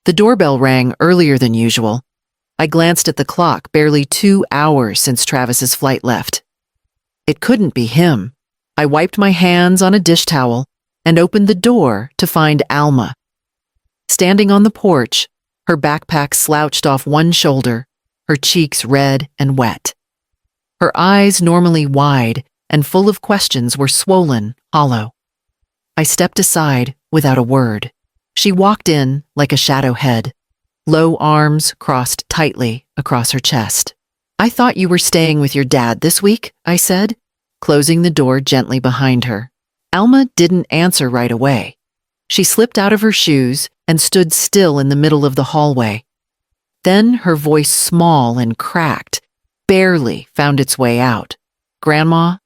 The doorbell rang earlier than usual. I glanced at the clock, barely 2 hours since Travis's flight left. It couldn't be him. I wiped my hands on a dish towel and opened the door to find Alma. Standing on the porch, her backpack slouched off one shoulder, her cheeks red and wet. Her eyes, normally wide and full of questions, were swollen, hollow. I stepped aside without a word. She walked in like a shadow head, low arms crossed tightly across her chest. "I thought you were staying with your dad this week," I said, closing the door gently behind her. Alma didn't answer right away. She slipped out of her shoes and stood still in the middle of the hallway. Then her voice, small and cracked, barely found its way out. "Grandma?"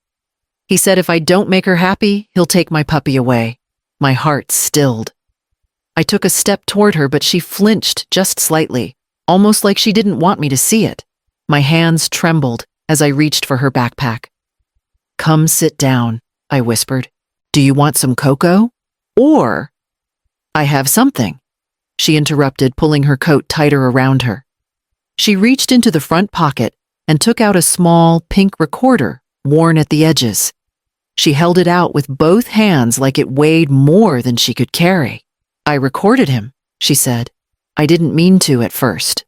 He said if I don't make her happy, he'll take my puppy away. My heart stilled. I took a step toward her, but she flinched just slightly, almost like she didn't want me to see it. My hands trembled as I reached for her backpack. "Come sit down," I whispered. "Do you want some cocoa? Or—" "I have something," she interrupted, pulling her coat tighter around her. She reached into the front pocket and took out a small pink recorder, worn at the edges. She held it out with both hands like it weighed more than she could carry. "I recorded him," she said. "I didn't mean to at first.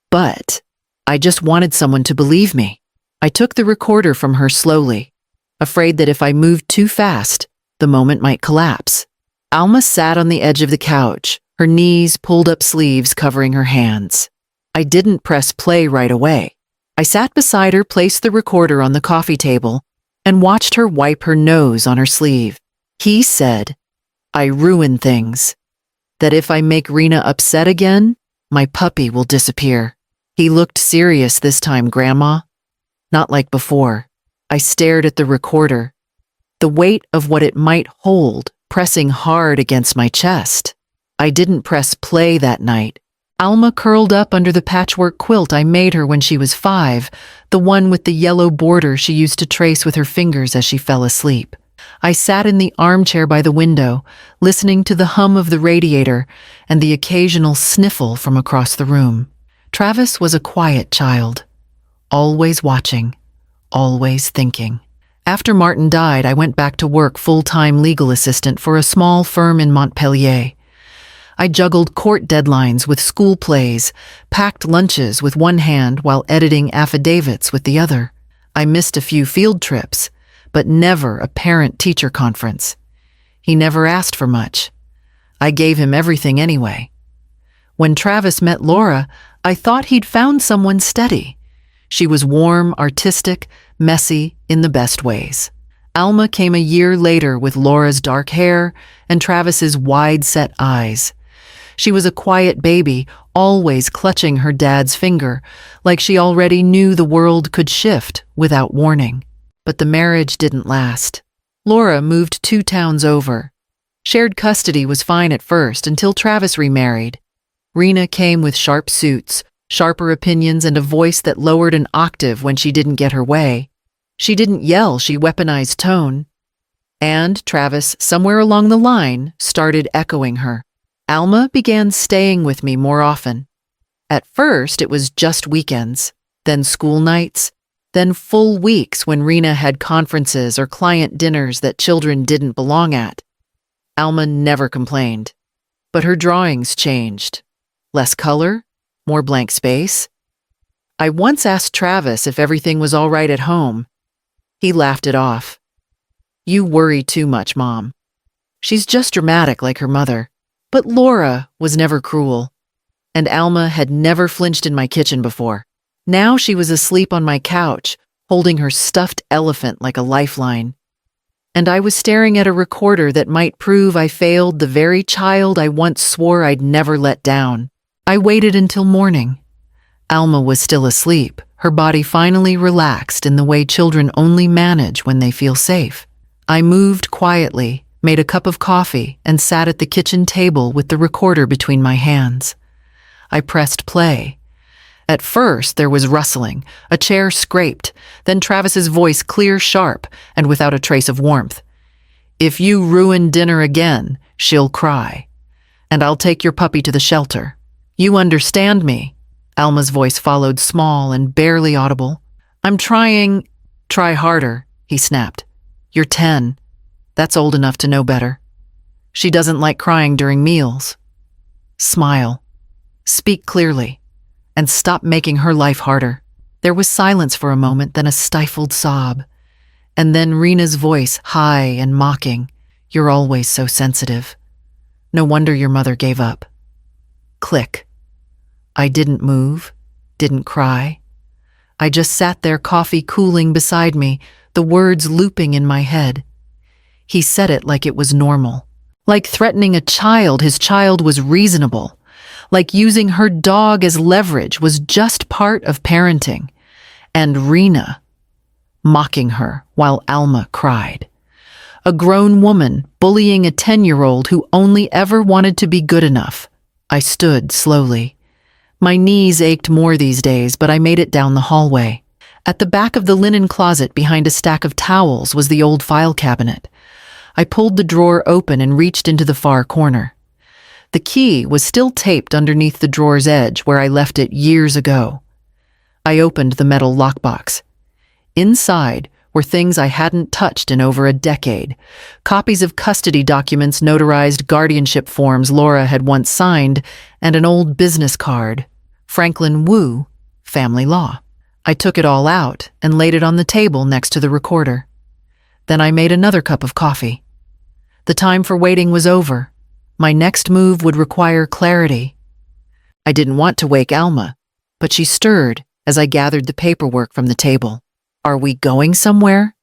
But I just wanted someone to believe me." I took the recorder from her slowly, afraid that if I moved too fast, the moment might collapse. Alma sat on the edge of the couch, her knees pulled up, sleeves covering her hands. I didn't press play right away. I sat beside her, placed the recorder on the coffee table, and watched her wipe her nose on her sleeve. "He said, I ruin things. That if I make Rena upset again, my puppy will disappear." He looked serious this time, Grandma. Not like before. I stared at the recorder, the weight of what it might hold pressing hard against my chest. I didn't press play that night. Alma curled up under the patchwork quilt I made her when she was 5, the one with the yellow border she used to trace with her fingers as she fell asleep. I sat in the armchair by the window, listening to the hum of the radiator and the occasional sniffle from across the room. Travis was a quiet child, always watching, always thinking. After Martin died, I went back to work full-time legal assistant for a small firm in Montpellier. I juggled court deadlines with school plays, packed lunches with one hand while editing affidavits with the other. I missed a few field trips, but never a parent-teacher conference. He never asked for much. I gave him everything anyway. When Travis met Laura, I thought he'd found someone steady. She was warm, artistic, messy in the best ways. Alma came a year later with Laura's dark hair and Travis's wide-set eyes. She was a quiet baby, always clutching her dad's finger, like she already knew the world could shift without warning. But the marriage didn't last. Laura moved 2 towns over. Shared custody was fine at first until Travis remarried. Rena came with sharp suits, sharper opinions, and a voice that lowered an octave when she didn't get her way. She didn't yell, she weaponized tone. And Travis, somewhere along the line, started echoing her. Alma began staying with me more often. At first, it was just weekends, then school nights, then full weeks when Rena had conferences or client dinners that children didn't belong at. Alma never complained, but her drawings changed. Less color, more blank space. I once asked Travis if everything was all right at home. He laughed it off. "You worry too much, Mom. She's just dramatic like her mother." But Laura was never cruel, and Alma had never flinched in my kitchen before. Now she was asleep on my couch, holding her stuffed elephant like a lifeline. And I was staring at a recorder that might prove I failed the very child I once swore I'd never let down. I waited until morning. Alma was still asleep, her body finally relaxed in the way children only manage when they feel safe. I moved quietly, made a cup of coffee, and sat at the kitchen table with the recorder between my hands. I pressed play. At first, there was rustling, a chair scraped, then Travis's voice clear, sharp, and without a trace of warmth. "If you ruin dinner again, she'll cry." And I'll take your puppy to the shelter. You understand me? Alma's voice followed, small and barely audible. I'm trying. Try harder, he snapped. You're 10. That's old enough to know better. She doesn't like crying during meals. Smile. Speak clearly. And stop making her life harder. There was silence for a moment, then a stifled sob. And then Rena's voice, high and mocking. You're always so sensitive. No wonder your mother gave up. Click. I didn't move, didn't cry. I just sat there, coffee cooling beside me, the words looping in my head. He said it like it was normal. Like threatening a child, his child was reasonable. Like using her dog as leverage was just part of parenting. And Rena, mocking her while Alma cried. A grown woman bullying a 10-year-old who only ever wanted to be good enough. I stood slowly. My knees ached more these days, but I made it down the hallway. At the back of the linen closet behind a stack of towels was the old file cabinet. I pulled the drawer open and reached into the far corner. The key was still taped underneath the drawer's edge where I left it years ago. I opened the metal lockbox. Inside were things I hadn't touched in over a decade. Copies of custody documents, notarized guardianship forms Laura had once signed, and an old business card. Franklin Wu, Family Law. I took it all out and laid it on the table next to the recorder. Then I made another cup of coffee. The time for waiting was over. My next move would require clarity. I didn't want to wake Alma, but she stirred as I gathered the paperwork from the table. Are we going somewhere?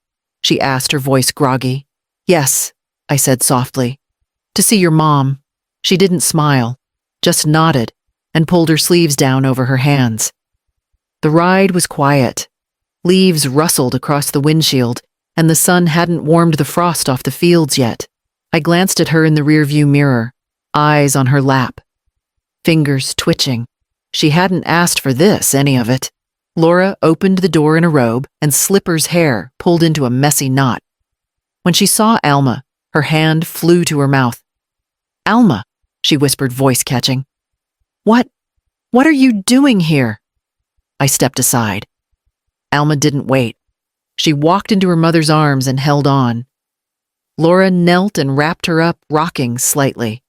She asked, her voice groggy. Yes, I said softly. To see your mom. She didn't smile, just nodded and pulled her sleeves down over her hands. The ride was quiet. Leaves rustled across the windshield, and the sun hadn't warmed the frost off the fields yet. I glanced at her in the rearview mirror, eyes on her lap. Fingers twitching. She hadn't asked for this, any of it. Laura opened the door in a robe, and Slipper's hair pulled into a messy knot. When she saw Alma, her hand flew to her mouth. Alma, she whispered, voice catching. What are you doing here? I stepped aside. Alma didn't wait. She walked into her mother's arms and held on. Laura knelt and wrapped her up, rocking slightly.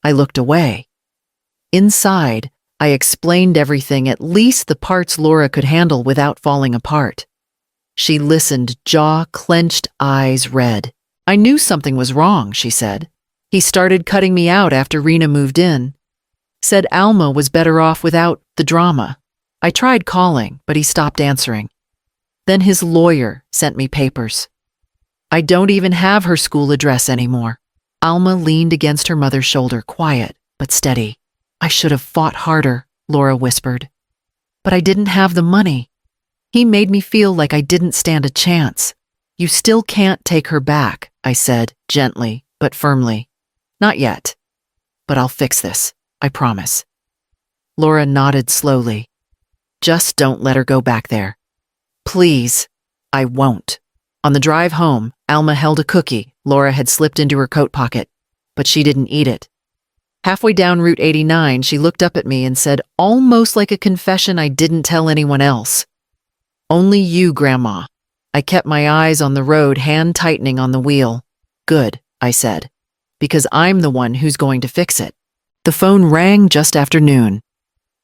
I looked away. Inside, I explained everything, at least the parts Laura could handle without falling apart. She listened, jaw clenched, eyes red. I knew something was wrong, she said. He started cutting me out after Rena moved in. Said Alma was better off without the drama. I tried calling, but he stopped answering. Then his lawyer sent me papers. I don't even have her school address anymore. Alma leaned against her mother's shoulder, quiet but steady. I should have fought harder, Laura whispered. But I didn't have the money. He made me feel like I didn't stand a chance. You still can't take her back, I said, gently but firmly. Not yet. But I'll fix this, I promise. Laura nodded slowly. Just don't let her go back there. Please. I won't. On the drive home, Alma held a cookie Laura had slipped into her coat pocket, but she didn't eat it. Halfway down Route 89, she looked up at me and said, almost like a confession I didn't tell anyone else. Only you, Grandma. I kept my eyes on the road, hand tightening on the wheel. Good, I said, because I'm the one who's going to fix it. The phone rang just after noon.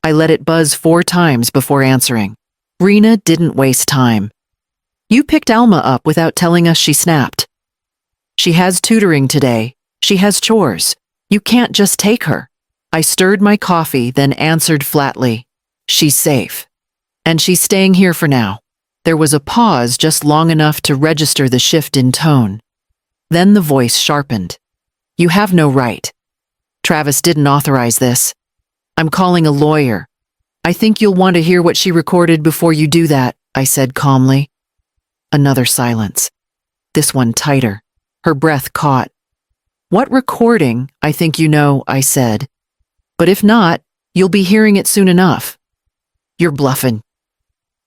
I let it buzz 4 times before answering. Rena didn't waste time. You picked Alma up without telling us, she snapped. She has tutoring today. She has chores. You can't just take her. I stirred my coffee, then answered flatly. She's safe. And she's staying here for now. There was a pause just long enough to register the shift in tone. Then the voice sharpened. You have no right. Travis didn't authorize this. I'm calling a lawyer. I think you'll want to hear what she recorded before you do that, I said calmly. Another silence. This one tighter. Her breath caught. What recording, I think you know, I said. But if not, you'll be hearing it soon enough. You're bluffing.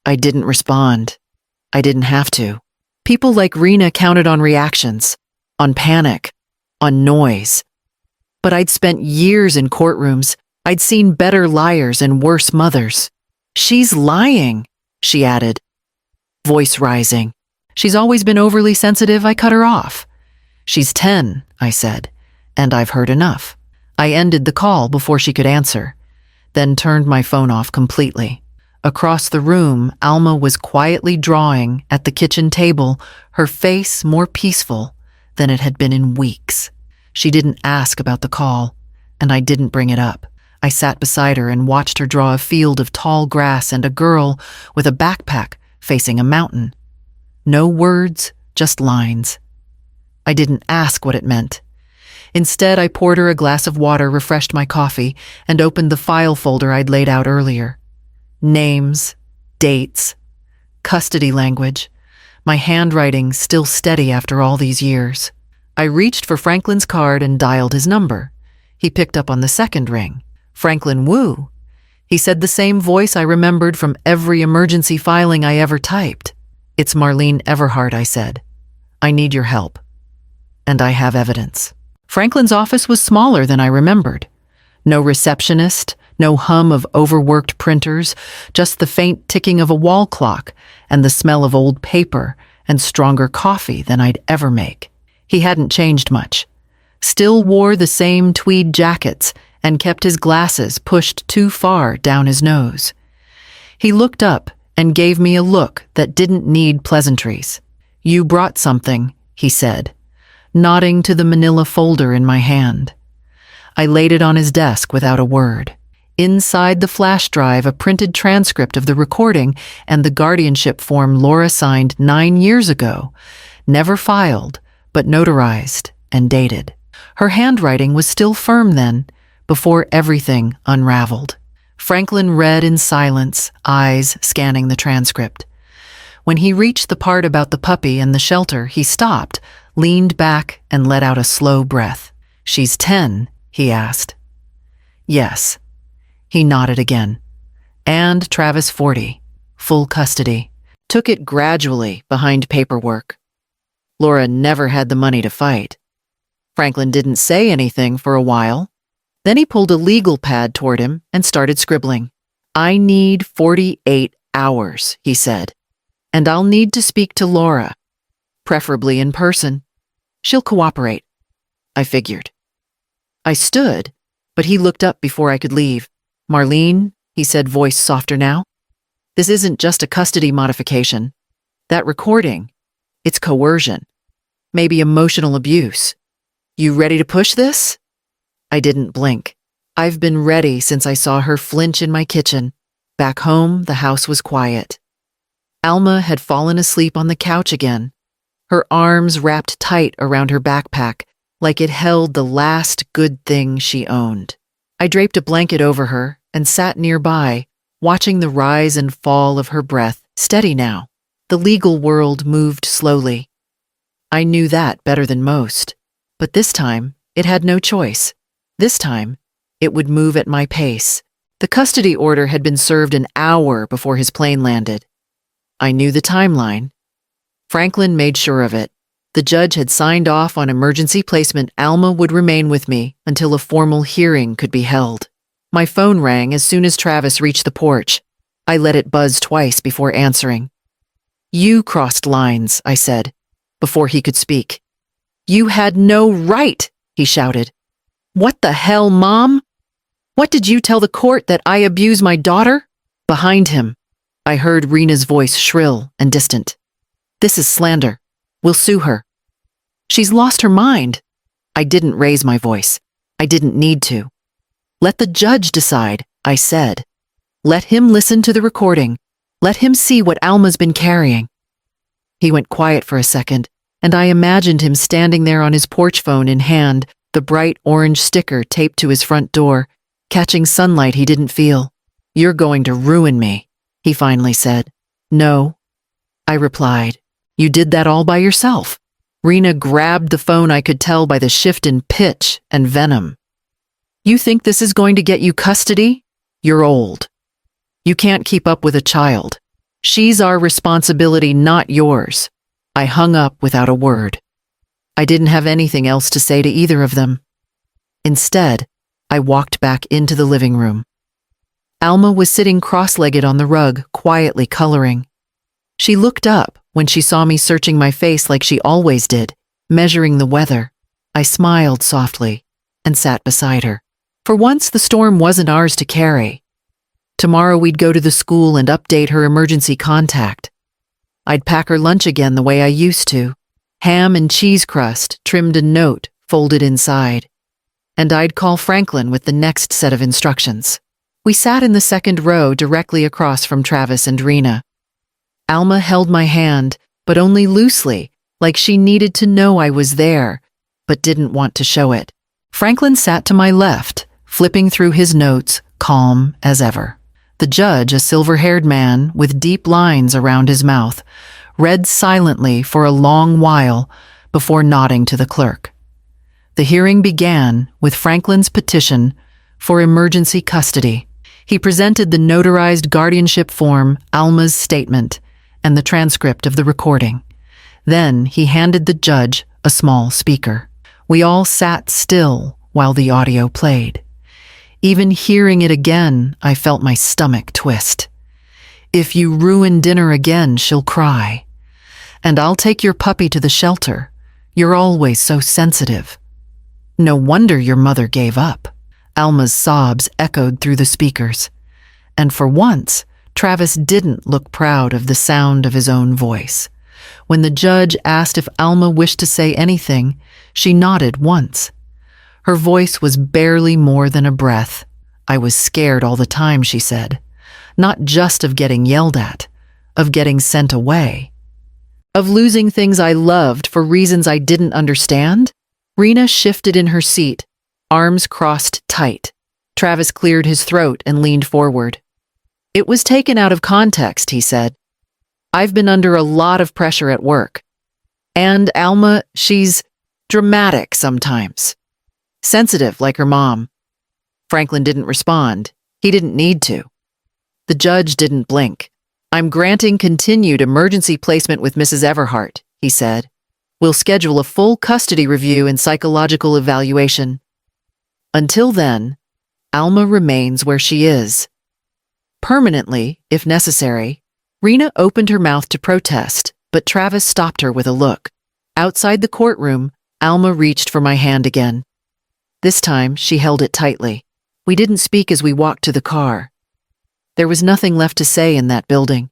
I didn't respond. I didn't have to. People like Rena counted on reactions, on panic, on noise. but I'd spent years in courtrooms. I'd seen better liars and worse mothers. She's lying, she added, voice rising. She's always been overly sensitive. I cut her off. She's 10, I said, and I've heard enough. I ended the call before she could answer, then turned my phone off completely. Across the room, Alma was quietly drawing at the kitchen table, her face more peaceful than it had been in weeks. She didn't ask about the call, and I didn't bring it up. I sat beside her and watched her draw a field of tall grass and a girl with a backpack facing a mountain. No words, just lines. I didn't ask what it meant. Instead, I poured her a glass of water, refreshed my coffee, and opened the file folder I'd laid out earlier. Names, dates, custody language, my handwriting still steady after all these years. I reached for Franklin's card and dialed his number. He picked up on the second ring. Franklin Wu. He said the same voice I remembered from every emergency filing I ever typed. It's Marlene Everhart, I said. I need your help. And I have evidence. Franklin's office was smaller than I remembered. No receptionist, no hum of overworked printers, just the faint ticking of a wall clock and the smell of old paper and stronger coffee than I'd ever make. He hadn't changed much. Still wore the same tweed jackets and kept his glasses pushed too far down his nose. He looked up and gave me a look that didn't need pleasantries. You brought something, he said, nodding to the manila folder in my hand. I laid it on his desk without a word. Inside the flash drive, a printed transcript of the recording and the guardianship form Laura signed 9 years ago, never filed, but notarized and dated. Her handwriting was still firm then, before everything unraveled. Franklin read in silence, eyes scanning the transcript. When he reached the part about the puppy and the shelter, he stopped, leaned back, and let out a slow breath. She's 10, he asked. Yes. He nodded again. And Travis 40, full custody. Took it gradually behind paperwork. Laura never had the money to fight. Franklin didn't say anything for a while. Then he pulled a legal pad toward him and started scribbling. I need 48 hours, he said. And I'll need to speak to Laura, preferably in person. She'll cooperate, I figured. I stood, but he looked up before I could leave. Marlene, he said, voice softer now. This isn't just a custody modification. That recording, it's coercion, maybe emotional abuse. You ready to push this? I didn't blink. I've been ready since I saw her flinch in my kitchen. Back home, the house was quiet. Alma had fallen asleep on the couch again, her arms wrapped tight around her backpack like it held the last good thing she owned. I draped a blanket over her and sat nearby, watching the rise and fall of her breath, steady now. The legal world moved slowly. I knew that better than most. But this time, it had no choice. This time, it would move at my pace. The custody order had been served an hour before his plane landed. I knew the timeline. Franklin made sure of it. The judge had signed off on emergency placement. Alma would remain with me until a formal hearing could be held. My phone rang as soon as Travis reached the porch. I let it buzz twice before answering. You crossed lines, I said, before he could speak. You had no right, he shouted. What the hell, Mom? What did you tell the court, that I abuse my daughter? Behind him, I heard Rena's voice, shrill and distant. This is slander. We'll sue her. She's lost her mind. I didn't raise my voice. I didn't need to. Let the judge decide, I said. Let him listen to the recording. Let him see what Alma's been carrying. He went quiet for a second, and I imagined him standing there on his porch phone in hand, the bright orange sticker taped to his front door, catching sunlight he didn't feel. You're going to ruin me, he finally said. No, I replied. You did that all by yourself. Rena grabbed the phone, I could tell by the shift in pitch and venom. You think this is going to get you custody? You're old. You can't keep up with a child. She's our responsibility, not yours. I hung up without a word. I didn't have anything else to say to either of them. Instead, I walked back into the living room. Alma was sitting cross-legged on the rug, quietly coloring. She looked up when she saw me searching my face like she always did, measuring the weather. I smiled softly and sat beside her. For once, the storm wasn't ours to carry. Tomorrow we'd go to the school and update her emergency contact. I'd pack her lunch again the way I used to. Ham and cheese crust, trimmed a note, folded inside. And I'd call Franklin with the next set of instructions. We sat in the second row directly across from Travis and Rena. Alma held my hand, but only loosely, like she needed to know I was there, but didn't want to show it. Franklin sat to my left, flipping through his notes, calm as ever. The judge, a silver-haired man with deep lines around his mouth, read silently for a long while before nodding to the clerk. The hearing began with Franklin's petition for emergency custody. He presented the notarized guardianship form, Alma's statement, and the transcript of the recording. Then he handed the judge a small speaker. We all sat still while the audio played. Even hearing it again, I felt my stomach twist. If you ruin dinner again, she'll cry. And I'll take your puppy to the shelter. You're always so sensitive. No wonder your mother gave up. Alma's sobs echoed through the speakers. And for once, Travis didn't look proud of the sound of his own voice. When the judge asked if Alma wished to say anything, she nodded once. Her voice was barely more than a breath. I was scared all the time, she said. Not just of getting yelled at, of getting sent away. Of losing things I loved for reasons I didn't understand. Rena shifted in her seat, arms crossed tight. Travis cleared his throat and leaned forward. It was taken out of context, he said. I've been under a lot of pressure at work. And Alma, she's dramatic sometimes. Sensitive like her mom. Franklin didn't respond. He didn't need to. The judge didn't blink. I'm granting continued emergency placement with Mrs. Everhart, he said. We'll schedule a full custody review and psychological evaluation. Until then, Alma remains where she is. Permanently, if necessary. Rena opened her mouth to protest, but Travis stopped her with a look. Outside the courtroom, Alma reached for my hand again. This time, she held it tightly. We didn't speak as we walked to the car. There was nothing left to say in that building.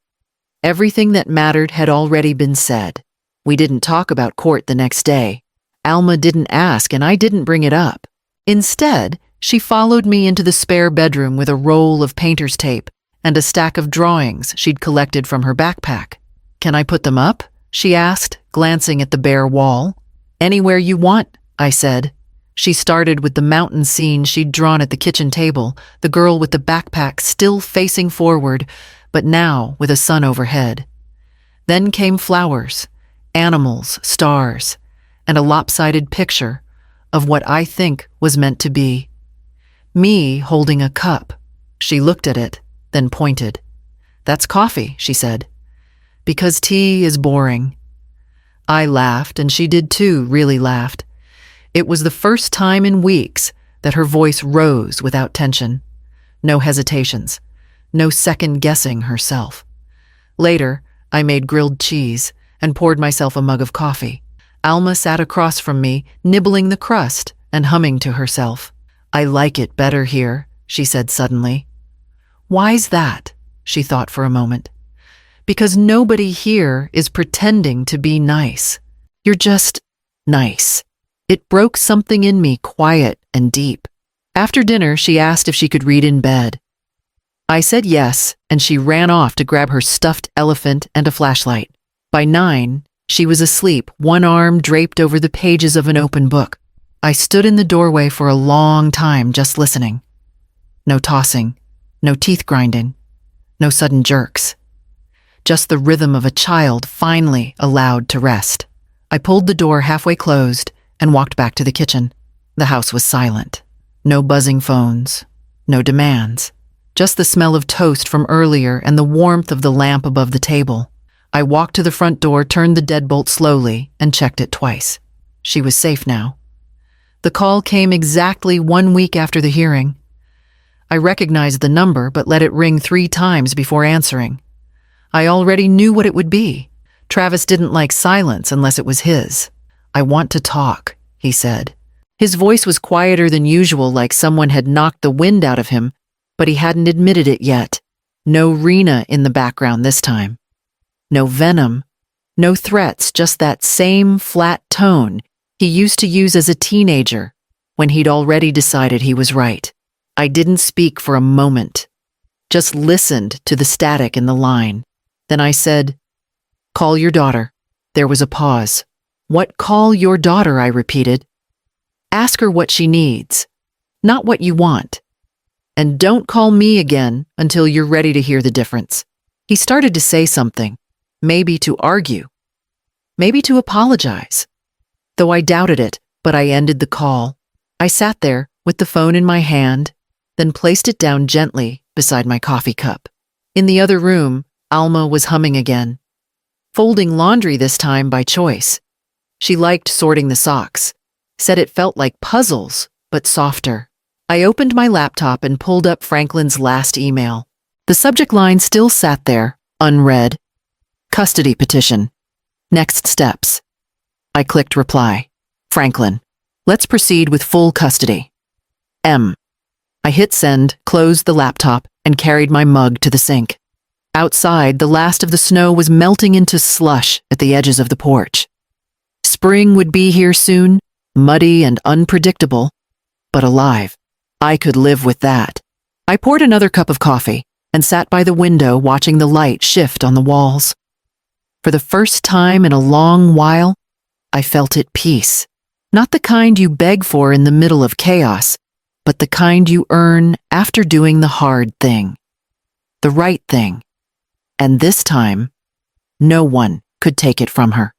Everything that mattered had already been said. We didn't talk about court the next day. Alma didn't ask, and I didn't bring it up. Instead, she followed me into the spare bedroom with a roll of painter's tape and a stack of drawings she'd collected from her backpack. Can I put them up? She asked, glancing at the bare wall. Anywhere you want, I said. She started with the mountain scene she'd drawn at the kitchen table, the girl with the backpack still facing forward, but now with a sun overhead. Then came flowers, animals, stars, and a lopsided picture of what I think was meant to be. Me holding a cup. She looked at it, then pointed. That's coffee, she said. Because tea is boring. I laughed, and she did too, really laughed. It was the first time in weeks that her voice rose without tension. No hesitations. No second-guessing herself. Later, I made grilled cheese and poured myself a mug of coffee. Alma sat across from me, nibbling the crust and humming to herself. I like it better here, she said suddenly. Why's that? She thought for a moment. Because nobody here is pretending to be nice. You're just nice. It broke something in me, quiet and deep. After dinner, she asked if she could read in bed. I said yes, and she ran off to grab her stuffed elephant and a flashlight. By 9, she was asleep, one arm draped over the pages of an open book. I stood in the doorway for a long time just listening. No tossing, no teeth grinding, no sudden jerks. Just the rhythm of a child finally allowed to rest. I pulled the door halfway closed and walked back to the kitchen. The house was silent. No buzzing phones, no demands. Just the smell of toast from earlier and the warmth of the lamp above the table. I walked to the front door, turned the deadbolt slowly, and checked it twice. She was safe now. The call came exactly 1 week after the hearing. I recognized the number but let it ring 3 times before answering. I already knew what it would be. Travis didn't like silence unless it was his. "I want to talk," he said. His voice was quieter than usual, like someone had knocked the wind out of him, but he hadn't admitted it yet. No Rena in the background this time. No venom. No threats, just that same flat tone he used to use as a teenager when he'd already decided he was right. I didn't speak for a moment, just listened to the static in the line. Then I said, "Call your daughter." There was a pause. "What, call your daughter?" I repeated. "Ask her what she needs, not what you want. And don't call me again until you're ready to hear the difference." He started to say something, maybe to argue, maybe to apologize. Though I doubted it, but I ended the call. I sat there with the phone in my hand, then placed it down gently beside my coffee cup. In the other room, Alma was humming again, folding laundry this time by choice. She liked sorting the socks, said it felt like puzzles, but softer. I opened my laptop and pulled up Franklin's last email. The subject line still sat there, unread. "Custody petition. Next steps." I clicked reply. "Franklin, let's proceed with full custody. M." I hit send, closed the laptop, and carried my mug to the sink. Outside, the last of the snow was melting into slush at the edges of the porch. Spring would be here soon, muddy and unpredictable, but alive. I could live with that. I poured another cup of coffee and sat by the window watching the light shift on the walls. For the first time in a long while, I felt at peace. Not the kind you beg for in the middle of chaos, but the kind you earn after doing the hard thing. The right thing. And this time, no one could take it from her.